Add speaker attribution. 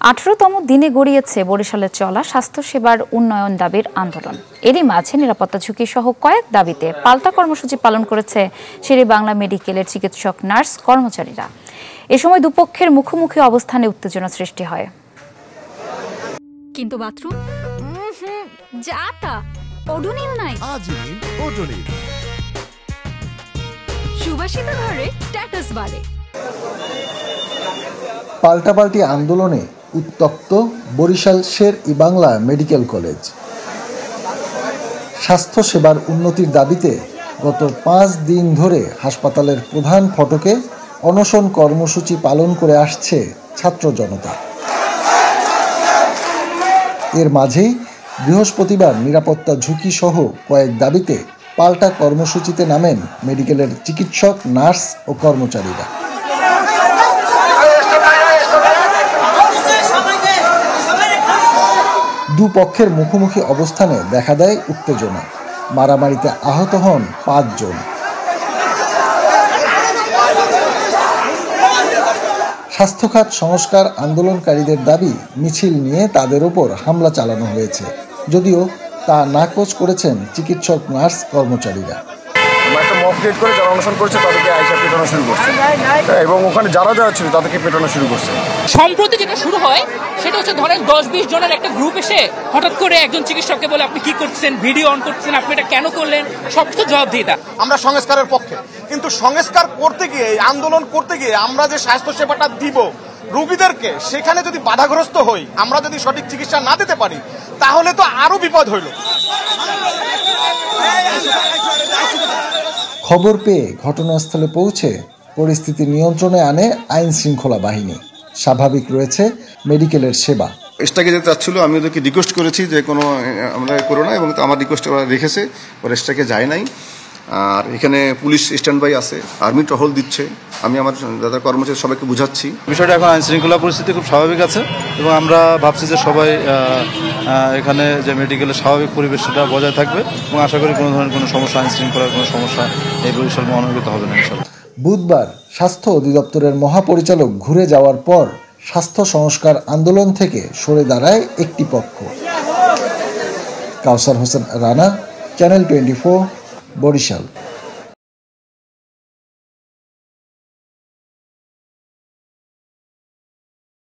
Speaker 1: 18তম দিনে গড়িয়েছে বরিশালে চলা স্বাস্থ্যসেবার উন্নয়ন দাবির আন্দোলন। এরই মাঝে নিরাপত্তা ঝুঁকি সহ কয়েক দাবিতে পাল্টা কর্মসূচি পালন করেছে শেরে-ই-বাংলা মেডিকেলের চিকিৎসক নার্স কর্মচারীরা। এ সময় দুপক্ষের মুখোমুখি অবস্থানে উত্তেজনা সৃষ্টি হয়।
Speaker 2: কিন্তু বাথরুম যাতা ওডোনিল নাই।
Speaker 3: আজমিন ওডোনিল
Speaker 2: সুবাসিত ঘরে স্ট্যাটাস বাড়ে।
Speaker 4: পাল্টাপাল্টি আন্দোলনে উত্তপ্ত বরিশাল শের-ই-বাংলা মেডিকেল কলেজ। স্বাস্থ্যসেবার উন্নতির দাবিতে গত 5 দিন ধরে হাসপাতালের প্রধান ফটকে অনশন কর্মসূচি পালন করে আসছে ছাত্র জনতা। এর মাঝেই বৃহস্পতিবার নিরাপত্তা ঝুঁকি সহ কয়েক দাবিতে পাল্টা কর্মসূচিতে নামেন মেডিকেলের চিকিৎসক, নার্স ও কর্মচারীরা। দুপক্ষের মুখোমুখি অবস্থানে দেখা দেয় উত্তেজনা। মারামারিতে আহত হন 5 জন। স্বাস্থ্যখাত সংস্কার আন্দোলনকারীদের দাবি, মিছিল নিয়ে তাদের ওপর হামলা চালানো হয়েছে, যদিও তা নাকচ করেছেন চিকিৎসক, নার্স কর্মচারীরা।
Speaker 5: একটা মক ক্রিয়েট করে যারা অনশন করছে তাদেরকে আইসা পেটানো শুরু করছে এবং ওখানে যারা যারা ছিল তাদেরকে পেটানো শুরু করছে।
Speaker 6: সম্প্রতি যেটা শুরু হয় সেটা হচ্ছে ধরেন 10-20 জনের একটা গ্রুপ এসে হঠাৎ করে একজন চিকিৎসককে বলে আপনি কি করছেন, ভিডিও অন করছেন, আপনি এটা কেন করলেন, সবকিছু জবাবদিহিতা।
Speaker 7: আমরা সংস্কারের পক্ষে, কিন্তু সংস্কার করতে গিয়ে, আন্দোলন করতে গিয়ে আমরা যে স্বাস্থ্য সেবাটা দিব রোগীদেরকে, সেখানে যদি বাধাগ্রস্ত হই, আমরা যদি সঠিক চিকিৎসা না দিতে পারি, তাহলে তো আরো বিপদ হইল।
Speaker 4: খবর পেয়ে ঘটনাস্থলে পৌঁছে পরিস্থিতি নিয়ন্ত্রণে আনে আইন শৃঙ্খলা বাহিনী। স্বাভাবিক রয়েছে মেডিকেলের সেবা।
Speaker 5: স্টাকে যেতে চাচ্ছিল, আমি ওদেরকে রিকোয়েস্ট করেছি যে কোনো আমরা করো না, এবং আমার রিকোয়েস্ট ওরা রেখেছে, ওরা স্টাকে যায় নাই। আর এখানে পুলিশ স্ট্যান্ড বাই আছে, আর্মি টহল দিচ্ছে। আমি আমার দাদা কর্মচারী সবাইকে বুঝাচ্ছি
Speaker 8: বিষয়টা। এখন আইন শৃঙ্খলা পরিস্থিতি খুব স্বাভাবিক আছে এবং আমরা ভাবছি যে সবাই এখানে যে মেডিকেলের স্বাভাবিক পরিবেশ সেটা বজায় থাকবে এবং আশা করি কোনো ধরনের কোনো সমস্যা, আইন শৃঙ্খলার কোনো সমস্যা এই বরিশাল মহানগরীতে হবে না ইনশাআল্লাহ।
Speaker 4: বুধবার স্বাস্থ্য অধিদপ্তরের মহাপরিচালক ঘুরে যাওয়ার পর স্বাস্থ্য সংস্কার আন্দোলন থেকে সরে দাঁড়ায় একটি পক্ষ। কাউসার হোসেন রানা, চ্যানেল 24, বরিশাল।